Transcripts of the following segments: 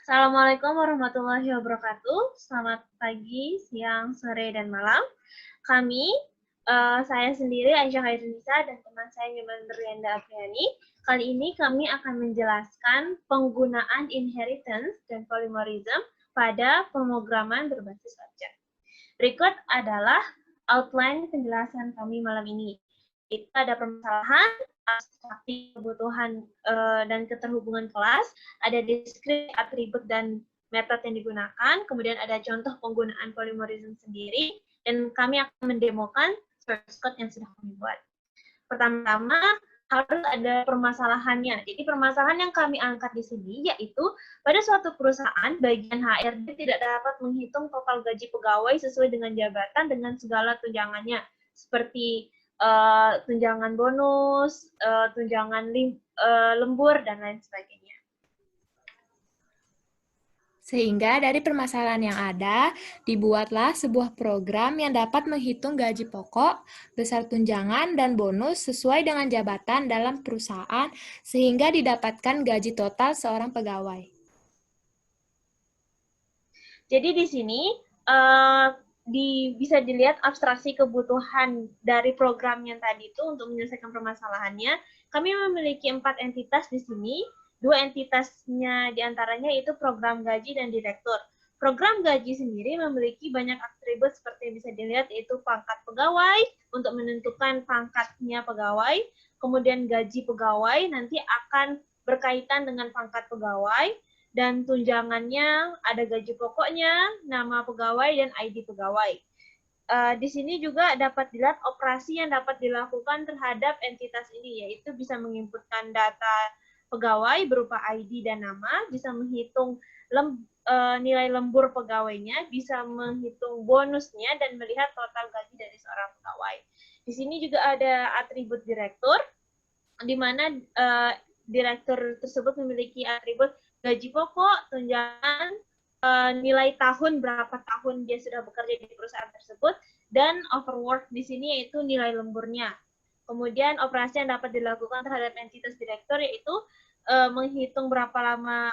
Assalamualaikum warahmatullahi wabarakatuh. Selamat pagi, siang, sore, dan malam. Kami, saya sendiri Aisyah Khairunisa dan teman saya Nyoman Berlianda Apriani. Kali ini kami akan menjelaskan penggunaan inheritance dan polymorphism pada pemrograman berbasis objek. Berikut adalah outline penjelasan kami malam ini. Itu ada permasalahan, abstraksi kebutuhan dan keterhubungan kelas, ada deskripsi atribut dan metode yang digunakan, kemudian ada contoh penggunaan polymorphism sendiri, dan kami akan mendemokan source code yang sudah kami buat. Pertama-tama harus ada permasalahannya. Jadi permasalahan yang kami angkat di sini yaitu pada suatu perusahaan bagian HRD tidak dapat menghitung total gaji pegawai sesuai dengan jabatan dengan segala tunjangannya seperti tunjangan bonus, tunjangan lembur, dan lain sebagainya. Sehingga dari permasalahan yang ada, dibuatlah sebuah program yang dapat menghitung gaji pokok, besar tunjangan, dan bonus sesuai dengan jabatan dalam perusahaan sehingga didapatkan gaji total seorang pegawai. Jadi di sini bisa dilihat abstraksi kebutuhan dari program yang tadi itu untuk menyelesaikan permasalahannya. Kami memiliki 4 entitas di sini. 2 entitasnya diantaranya itu program gaji dan direktur. Program gaji sendiri memiliki banyak atribut seperti yang bisa dilihat, yaitu pangkat pegawai untuk menentukan pangkatnya pegawai, kemudian gaji pegawai nanti akan berkaitan dengan pangkat pegawai, dan tunjangannya ada gaji pokoknya, nama pegawai, dan ID pegawai. Di sini juga dapat dilihat operasi yang dapat dilakukan terhadap entitas ini, yaitu bisa menginputkan data pegawai berupa ID dan nama, bisa menghitung nilai lembur pegawainya, bisa menghitung bonusnya, dan melihat total gaji dari seorang pegawai. Di sini juga ada atribut direktur, di mana direktur tersebut memiliki atribut gaji pokok, tunjangan, nilai tahun, berapa tahun dia sudah bekerja di perusahaan tersebut, dan overwork di sini yaitu nilai lemburnya. Kemudian operasi yang dapat dilakukan terhadap entitas direktur yaitu menghitung berapa lama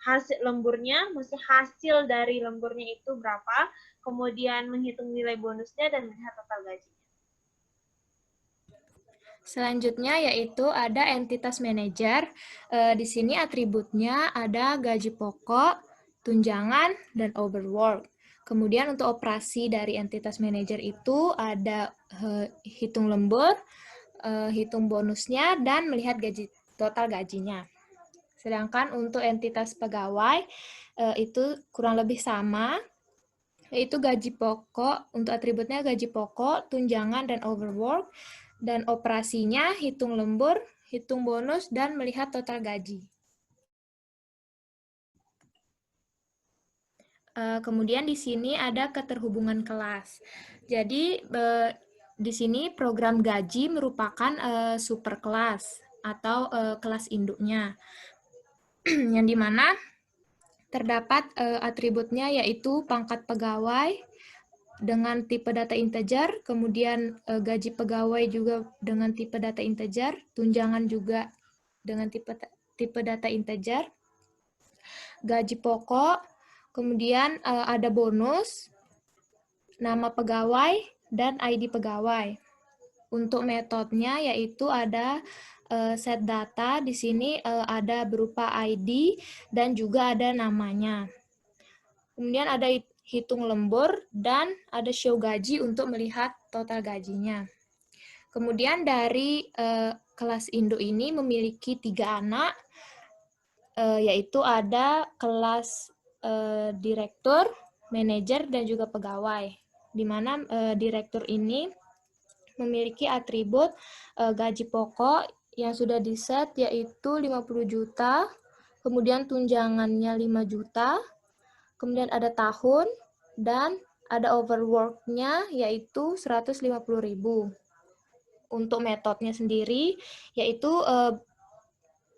hasil lemburnya, mesti hasil dari lemburnya itu berapa, kemudian menghitung nilai bonusnya dan melihat total gajinya. Selanjutnya yaitu ada entitas manajer. Di sini atributnya ada gaji pokok, tunjangan, dan overwork. Kemudian untuk operasi dari entitas manajer itu ada hitung lembur, hitung bonusnya, dan melihat total gajinya. Sedangkan untuk entitas pegawai itu kurang lebih sama, yaitu gaji pokok, untuk atributnya gaji pokok, tunjangan, dan overwork, dan operasinya hitung lembur, hitung bonus, dan melihat total gaji. Kemudian di sini ada keterhubungan kelas. Jadi di sini program gaji merupakan superkelas atau kelas induknya, yang dimana terdapat atributnya yaitu pangkat pegawai dengan tipe data integer, kemudian gaji pegawai juga dengan tipe data integer, tunjangan juga dengan tipe data integer, gaji pokok, kemudian ada bonus, nama pegawai, dan ID pegawai. Untuk metodenya yaitu ada set data, di sini ada berupa ID dan juga ada namanya. Kemudian ada hitung lembur, dan ada show gaji untuk melihat total gajinya. Kemudian dari kelas induk ini memiliki 3 anak, yaitu ada kelas direktur, manajer, dan juga pegawai. Di mana direktur ini memiliki atribut gaji pokok yang sudah diset yaitu 50 juta, kemudian tunjangannya 5 juta, kemudian ada tahun, dan ada overwork-nya yaitu 150.000. Untuk metodenya sendiri yaitu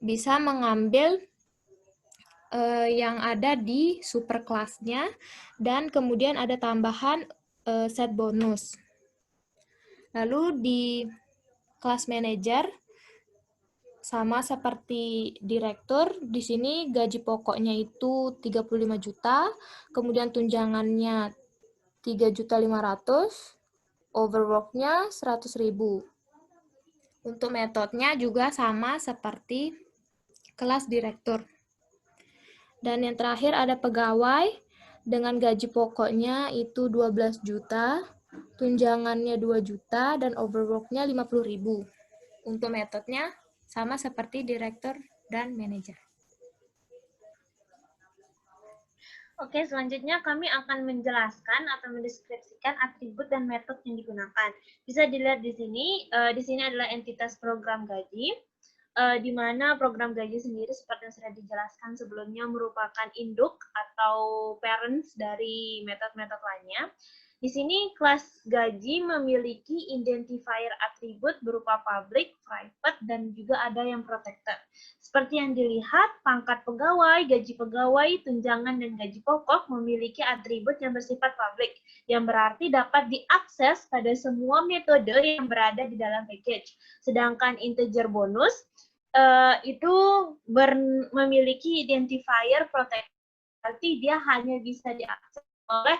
bisa mengambil yang ada di superkelasnya, dan kemudian ada tambahan set bonus. Lalu di kelas manajer sama seperti direktur. Di sini gaji pokoknya itu 35 juta, kemudian tunjangannya 3.500.000, overworknya 100.000. Untuk metodenya juga sama seperti kelas direktur. Dan yang terakhir ada pegawai dengan gaji pokoknya itu 12 juta, tunjangannya 2 juta, dan overworknya 50.000. Untuk metodenya sama seperti direktur dan manajer. Oke, selanjutnya kami akan menjelaskan atau mendeskripsikan atribut dan metode yang digunakan. Bisa dilihat di sini adalah entitas program gaji, di mana program gaji sendiri seperti yang sudah dijelaskan sebelumnya merupakan induk atau parents dari metode-metode lainnya. Di sini kelas gaji memiliki identifier atribut berupa public, private, dan juga ada yang protected. Seperti yang dilihat, pangkat pegawai, gaji pegawai, tunjangan, dan gaji pokok memiliki atribut yang bersifat public, yang berarti dapat diakses pada semua metode yang berada di dalam package. Sedangkan integer bonus itu memiliki identifier protected, berarti dia hanya bisa diakses oleh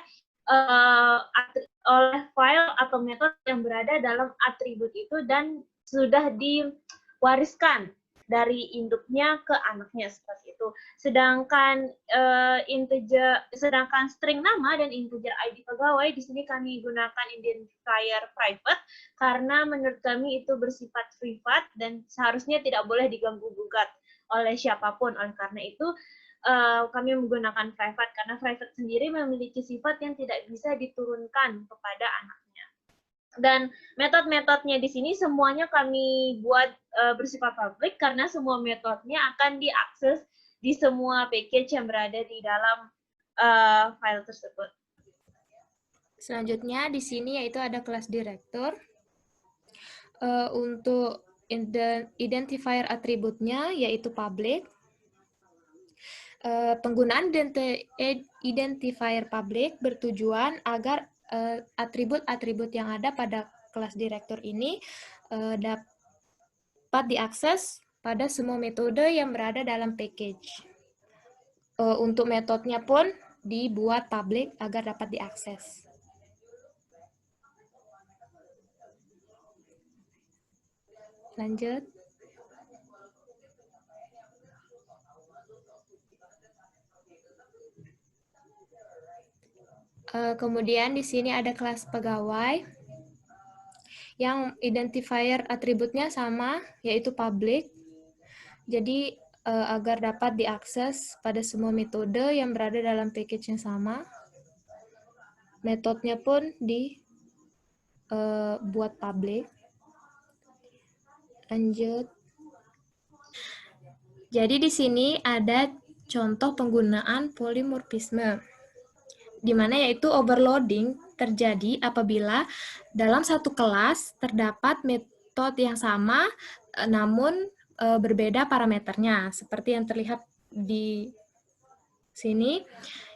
file atau metode yang berada dalam atribut itu dan sudah diwariskan dari induknya ke anaknya seperti itu. Sedangkan sedangkan string nama dan integer ID pegawai di sini kami gunakan identifier private karena menurut kami itu bersifat privat dan seharusnya tidak boleh diganggu gugat oleh siapapun. Oleh karena itu kami menggunakan private karena private sendiri memiliki sifat yang tidak bisa diturunkan kepada anaknya. Dan metode-metodenya di sini semuanya kami buat bersifat publik karena semua metodenya akan diakses di semua package yang berada di dalam file tersebut. Selanjutnya di sini yaitu ada kelas direktur. Untuk identifier atributnya yaitu public. Penggunaan identifier public bertujuan agar atribut-atribut yang ada pada kelas direktur ini dapat diakses pada semua metode yang berada dalam package. Untuk metodenya pun dibuat public agar dapat diakses. Lanjut. Kemudian di sini ada kelas pegawai yang identifier atributnya sama, yaitu public. Jadi agar dapat diakses pada semua metode yang berada dalam package yang sama. Metodenya pun dibuat public. Lanjut. Jadi di sini ada contoh penggunaan polimorfisme, di mana yaitu overloading terjadi apabila dalam satu kelas terdapat metode yang sama namun berbeda parameternya, seperti yang terlihat di sini,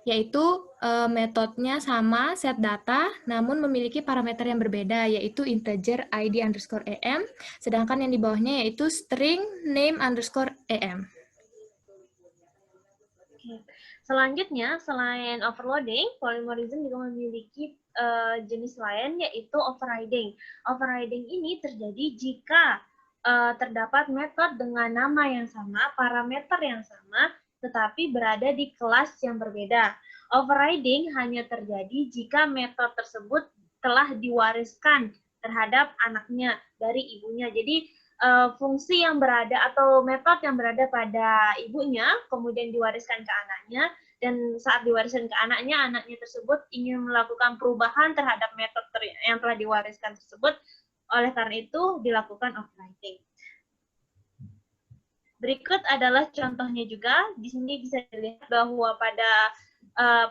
yaitu metodenya sama set data namun memiliki parameter yang berbeda, yaitu integer id underscore em, sedangkan yang di bawahnya yaitu string name underscore em. Selanjutnya, selain overloading, polymorphism juga memiliki jenis lain, yaitu overriding. Overriding ini terjadi jika terdapat metode dengan nama yang sama, parameter yang sama, tetapi berada di kelas yang berbeda. Overriding hanya terjadi jika metode tersebut telah diwariskan terhadap anaknya dari ibunya. Jadi, fungsi yang berada atau metode yang berada pada ibunya kemudian diwariskan ke anaknya, dan saat diwariskan ke anaknya tersebut ingin melakukan perubahan terhadap metode yang telah diwariskan tersebut, oleh karena itu dilakukan overriding. Berikut adalah contohnya juga. Di sini bisa dilihat bahwa pada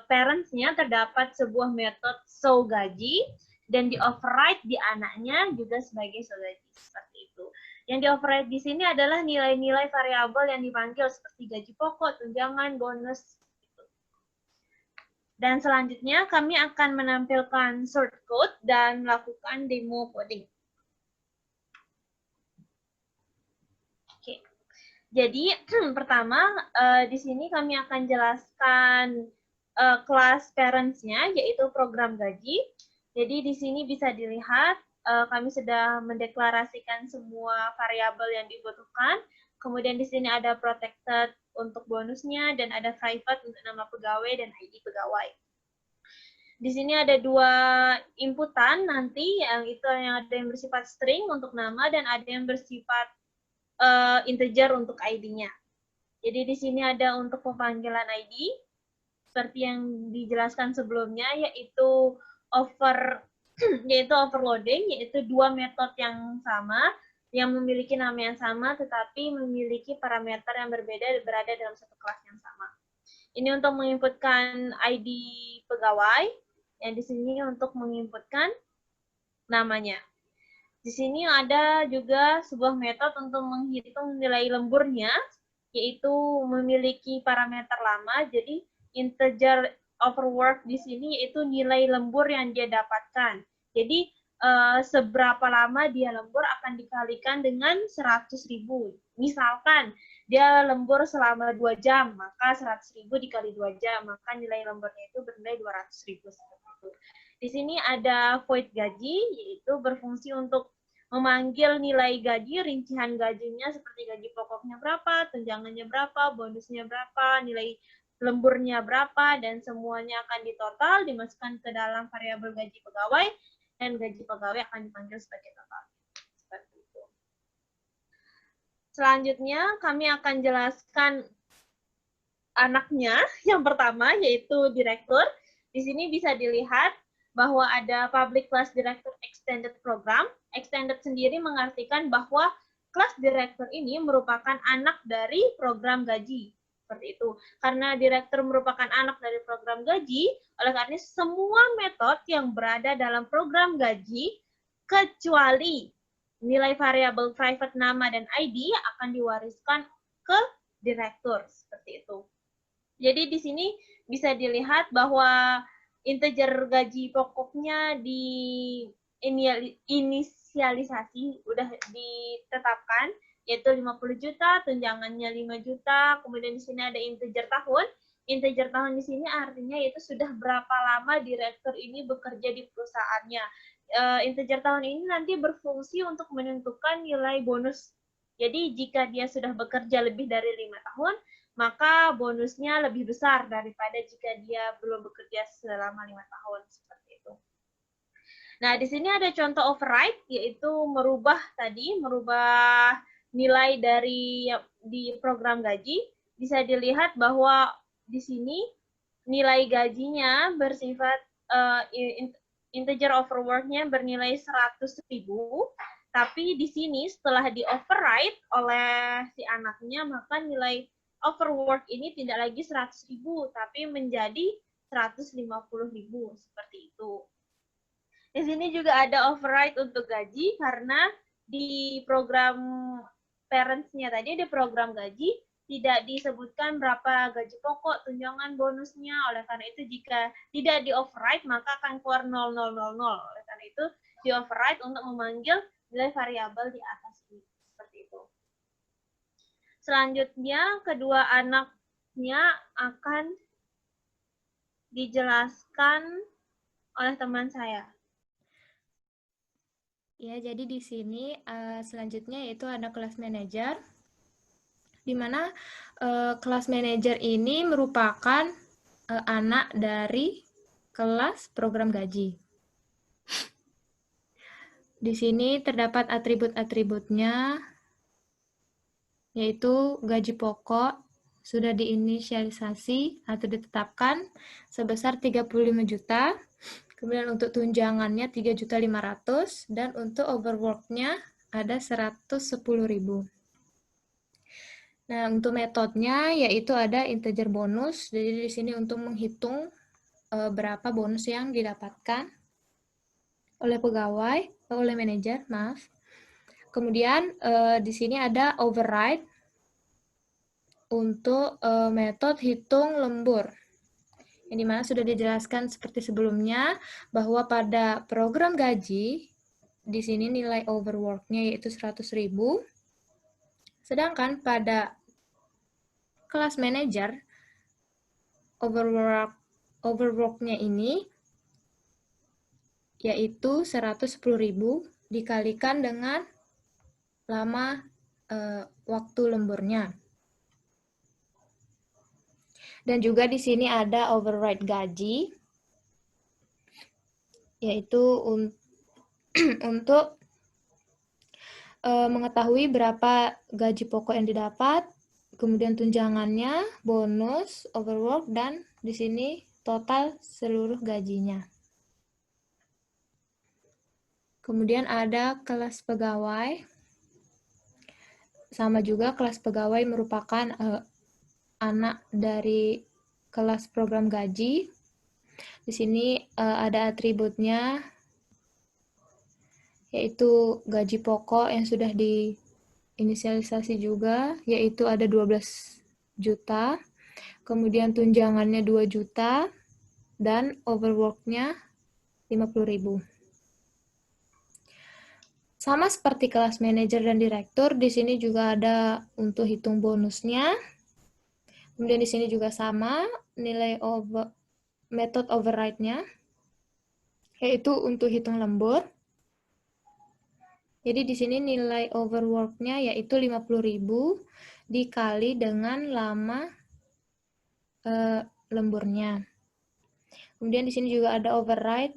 parents-nya terdapat sebuah metode show gaji dan di override di anaknya juga sebagai show gaji seperti itu. Yang di-override di sini adalah nilai-nilai variabel yang dipanggil seperti gaji pokok, tunjangan, bonus. Dan selanjutnya kami akan menampilkan shortcode dan melakukan demo coding. Oke. Jadi pertama di sini kami akan jelaskan kelas parents-nya, yaitu program gaji. Jadi di sini bisa dilihat kami sudah mendeklarasikan semua variabel yang dibutuhkan. Kemudian di sini ada protected untuk bonusnya dan ada private untuk nama pegawai dan ID pegawai. Di sini ada dua inputan nanti, yang itu yang ada yang bersifat string untuk nama dan ada yang bersifat integer untuk ID-nya. Jadi di sini ada untuk pemanggilan ID, seperti yang dijelaskan sebelumnya, yaitu overloading, yaitu dua metode yang sama, yang memiliki nama yang sama, tetapi memiliki parameter yang berbeda berada dalam satu kelas yang sama. Ini untuk menginputkan ID pegawai, yang di sini untuk menginputkan namanya. Di sini ada juga sebuah metode untuk menghitung nilai lemburnya, yaitu memiliki parameter lama. Jadi integer overwork di sini yaitu nilai lembur yang dia dapatkan. Jadi seberapa lama dia lembur akan dikalikan dengan 100.000. Misalkan dia lembur selama 2 jam, maka 100.000 dikali 2 jam, maka nilai lemburnya itu bernilai 200.000. Di sini ada void gaji, yaitu berfungsi untuk memanggil nilai gaji, rincian gajinya seperti gaji pokoknya berapa, tunjangannya berapa, bonusnya berapa, nilai lemburnya berapa, dan semuanya akan ditotal, dimasukkan ke dalam variabel gaji pegawai, dan gaji pegawai akan dipanggil sebagai total. Seperti itu. Selanjutnya, kami akan jelaskan anaknya yang pertama, yaitu direktur. Di sini bisa dilihat bahwa ada Public Class Director Extended Program. Extended sendiri mengartikan bahwa kelas direktur ini merupakan anak dari program gaji. Seperti itu. Karena direktur merupakan anak dari program gaji, oleh karena semua metode yang berada dalam program gaji, kecuali nilai variabel private nama dan ID akan diwariskan ke direktur. Seperti itu. Jadi di sini bisa dilihat bahwa integer gaji pokoknya di inisialisasi udah ditetapkan, yaitu 50 juta, tunjangannya 5 juta, kemudian di sini ada integer tahun. Integer tahun di sini artinya yaitu sudah berapa lama direktur ini bekerja di perusahaannya. Integer tahun ini nanti berfungsi untuk menentukan nilai bonus. Jadi jika dia sudah bekerja lebih dari 5 tahun, maka bonusnya lebih besar daripada jika dia belum bekerja selama 5 tahun, seperti itu. Nah, di sini ada contoh override, yaitu merubah nilai dari di program gaji. Bisa dilihat bahwa di sini nilai gajinya bersifat integer overwork-nya bernilai 100.000, tapi di sini setelah di override oleh si anaknya, maka nilai overwork ini tidak lagi 100.000, tapi menjadi 150.000, seperti itu. Di sini juga ada override untuk gaji, karena di program parents-nya tadi, di program gaji, tidak disebutkan berapa gaji pokok, tunjangan, bonusnya. Oleh karena itu, jika tidak di override, maka akan keluar 0000. Oleh karena itu, di override untuk memanggil nilai variabel di atas ini. Seperti itu. Selanjutnya, kedua anaknya akan dijelaskan oleh teman saya. Ya, jadi di sini selanjutnya yaitu ada kelas manager, di mana kelas manager ini merupakan anak dari kelas program gaji. Di sini terdapat atribut-atributnya, yaitu gaji pokok sudah diinisialisasi atau ditetapkan sebesar 35 juta. Kemudian untuk tunjangannya 3.500.000 dan untuk overwork-nya ada 110.000. Nah, untuk metodenya yaitu ada integer bonus. Jadi di sini untuk menghitung berapa bonus yang didapatkan oleh pegawai, oleh manajer, maaf. Kemudian di sini ada override untuk metode hitung lembur. Yang dimana sudah dijelaskan seperti sebelumnya bahwa pada program gaji di sini nilai overwork-nya yaitu 100.000, sedangkan pada kelas manager, overwork-nya ini yaitu 110.000 dikalikan dengan lama waktu lemburnya. Dan juga di sini ada override gaji, yaitu untuk mengetahui berapa gaji pokok yang didapat, kemudian tunjangannya, bonus, overwork, dan di sini total seluruh gajinya. Kemudian ada kelas pegawai. Sama juga kelas pegawai merupakan anak dari kelas program gaji. Di sini ada atributnya, yaitu gaji pokok yang sudah diinisialisasi juga, yaitu ada 12 juta, kemudian tunjangannya 2 juta, dan overwork-nya 50.000. Sama seperti kelas manajer dan direktur, di sini juga ada untuk hitung bonusnya. Kemudian di sini juga sama nilai method override-nya, yaitu untuk hitung lembur. Jadi di sini nilai overwork-nya yaitu 50.000 dikali dengan lama lemburnya. Kemudian di sini juga ada override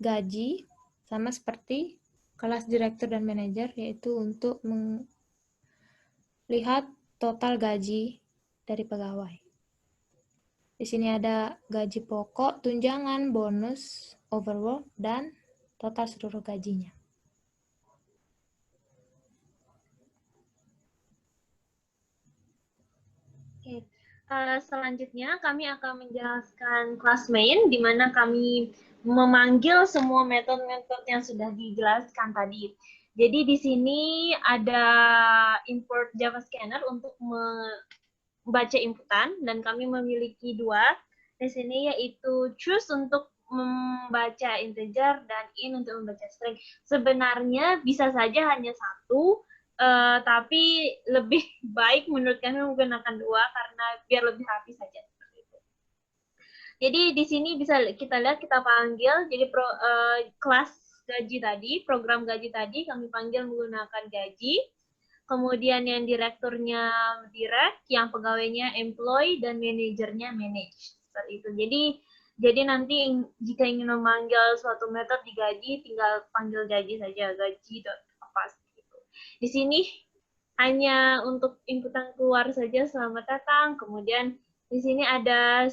gaji, sama seperti kelas direktur dan manajer, yaitu untuk melihat total gaji dari pegawai. Di sini ada gaji pokok, tunjangan, bonus, overwork, dan total seluruh gajinya. Oke. Selanjutnya kami akan menjelaskan kelas main, di mana kami memanggil semua metode-metode yang sudah dijelaskan tadi. Jadi di sini ada import Java Scanner untuk membaca inputan, dan kami memiliki dua di sini, yaitu choose untuk membaca integer dan in untuk membaca string. Sebenarnya bisa saja hanya satu, tapi lebih baik menurut kami menggunakan dua karena biar lebih rapi saja. Jadi di sini bisa kita lihat, kita panggil, jadi kelas gaji tadi, program gaji tadi kami panggil menggunakan gaji. Kemudian yang direkturnya direct, yang pegawainya employee, dan manajernya manage. Seperti itu. Jadi nanti jika ingin memanggil suatu metode di gaji, tinggal panggil gaji saja, gaji.apa gitu. Di sini hanya untuk inputan keluar saja, selamat datang. Kemudian di sini ada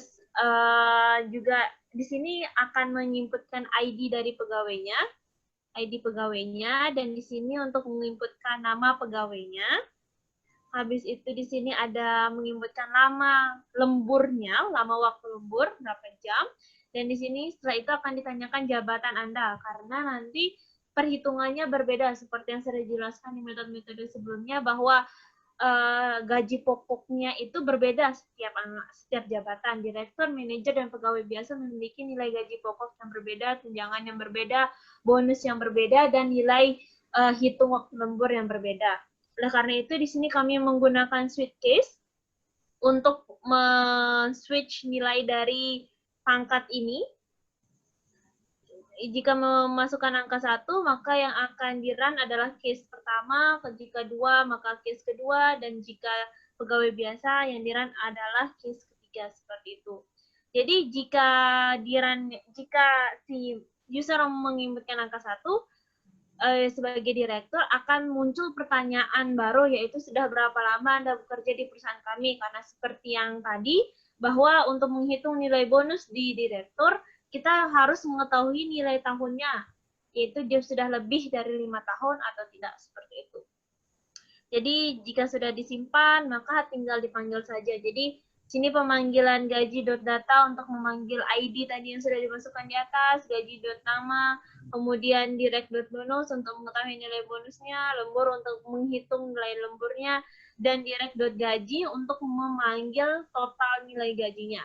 juga di sini akan menginputkan ID dari pegawainya, dan di sini untuk menginputkan nama pegawainya. Habis itu di sini ada menginputkan lama lemburnya, lama waktu lembur berapa jam, dan di sini setelah itu akan ditanyakan jabatan Anda karena nanti perhitungannya berbeda seperti yang sudah dijelaskan di metode-metode sebelumnya, bahwa gaji pokoknya itu berbeda setiap jabatan. Direktur, manajer, dan pegawai biasa memiliki nilai gaji pokok yang berbeda, tunjangan yang berbeda, bonus yang berbeda, dan nilai hitung waktu lembur yang berbeda. Oleh karena itu, di sini kami menggunakan switch case untuk men-switch nilai dari pangkat ini. Jika memasukkan angka 1, maka yang akan di-run adalah case pertama, jika 2, maka case kedua, dan jika pegawai biasa, yang di-run adalah case ketiga, seperti itu. Jadi jika si user menginputkan angka 1, sebagai direktur, akan muncul pertanyaan baru, yaitu sudah berapa lama Anda bekerja di perusahaan kami, karena seperti yang tadi, bahwa untuk menghitung nilai bonus di direktur, kita harus mengetahui nilai tahunnya, yaitu dia sudah lebih dari 5 tahun atau tidak, seperti itu. Jadi jika sudah disimpan, maka tinggal dipanggil saja. Jadi sini pemanggilan gaji.data untuk memanggil ID tadi yang sudah dimasukkan di atas, gaji.nama, kemudian direct.bonus untuk mengetahui nilai bonusnya, lembur untuk menghitung nilai lemburnya, dan direct.gaji untuk memanggil total nilai gajinya.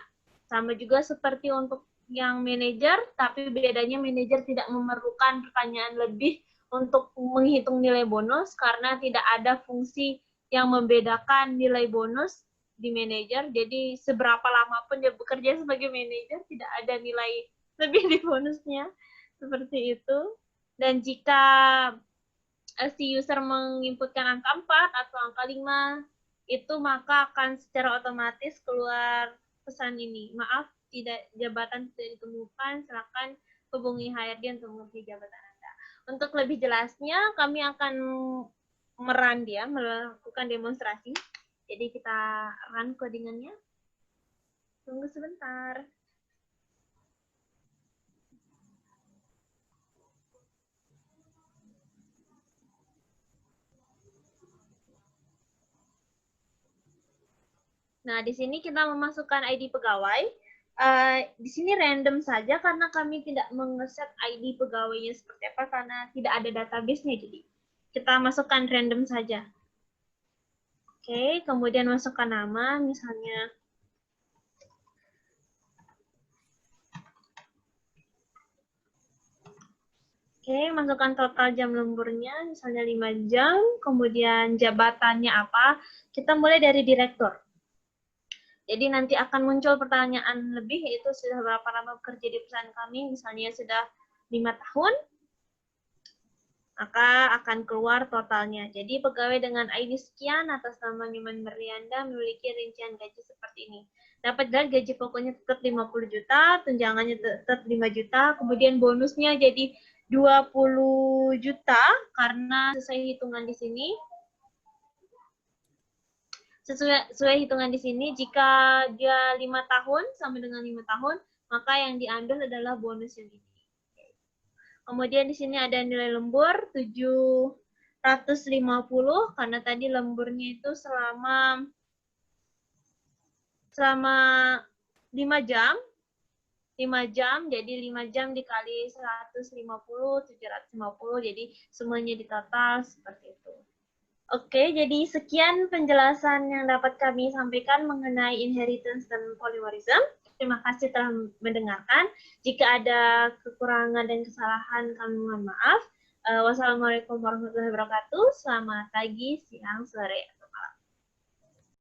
Sama juga seperti untuk yang manajer, tapi bedanya manajer tidak memerlukan pertanyaan lebih untuk menghitung nilai bonus karena tidak ada fungsi yang membedakan nilai bonus di manajer, jadi seberapa lama pun dia bekerja sebagai manajer, tidak ada nilai lebih di bonusnya, seperti itu. Dan jika si user menginputkan angka 4 atau angka 5, itu maka akan secara otomatis keluar pesan ini. Maaf, jabatan tidak ditemukan, silakan hubungi HRD untuk mengisi jabatan Anda. Untuk lebih jelasnya, kami akan melakukan demonstrasi. Jadi kita run codingannya. Tunggu sebentar. Nah, di sini kita memasukkan ID pegawai. Di sini random saja karena kami tidak mengeset ID pegawainya seperti apa karena tidak ada database-nya. Jadi kita masukkan random saja. Oke, kemudian masukkan nama, misalnya oke, masukkan total jam lemburnya, misalnya 5 jam, kemudian jabatannya apa. Kita mulai dari direktur. Jadi nanti akan muncul pertanyaan lebih, yaitu sudah berapa lama bekerja di perusahaan kami, misalnya sudah 5 tahun, maka akan keluar totalnya. Jadi pegawai dengan ID sekian atas nama Miman Berlianda memiliki rincian gaji seperti ini. Dapat dilihat gaji pokoknya tetap 50 juta, tunjangannya tetap 5 juta, kemudian bonusnya jadi 20 juta karena sesuai hitungan di sini. Sesuai hitungan di sini, jika dia 5 tahun sama dengan 5 tahun, maka yang diambil adalah bonus yang ini. Kemudian di sini ada nilai lembur 750 karena tadi lemburnya itu selama 5 jam. 5 jam, jadi 5 jam dikali 150, 750, jadi semuanya ditotal seperti itu. Oke, jadi sekian penjelasan yang dapat kami sampaikan mengenai inheritance dan polymorphism. Terima kasih telah mendengarkan. Jika ada kekurangan dan kesalahan, kami mohon maaf. Wassalamualaikum warahmatullahi wabarakatuh. Selamat pagi, siang, sore.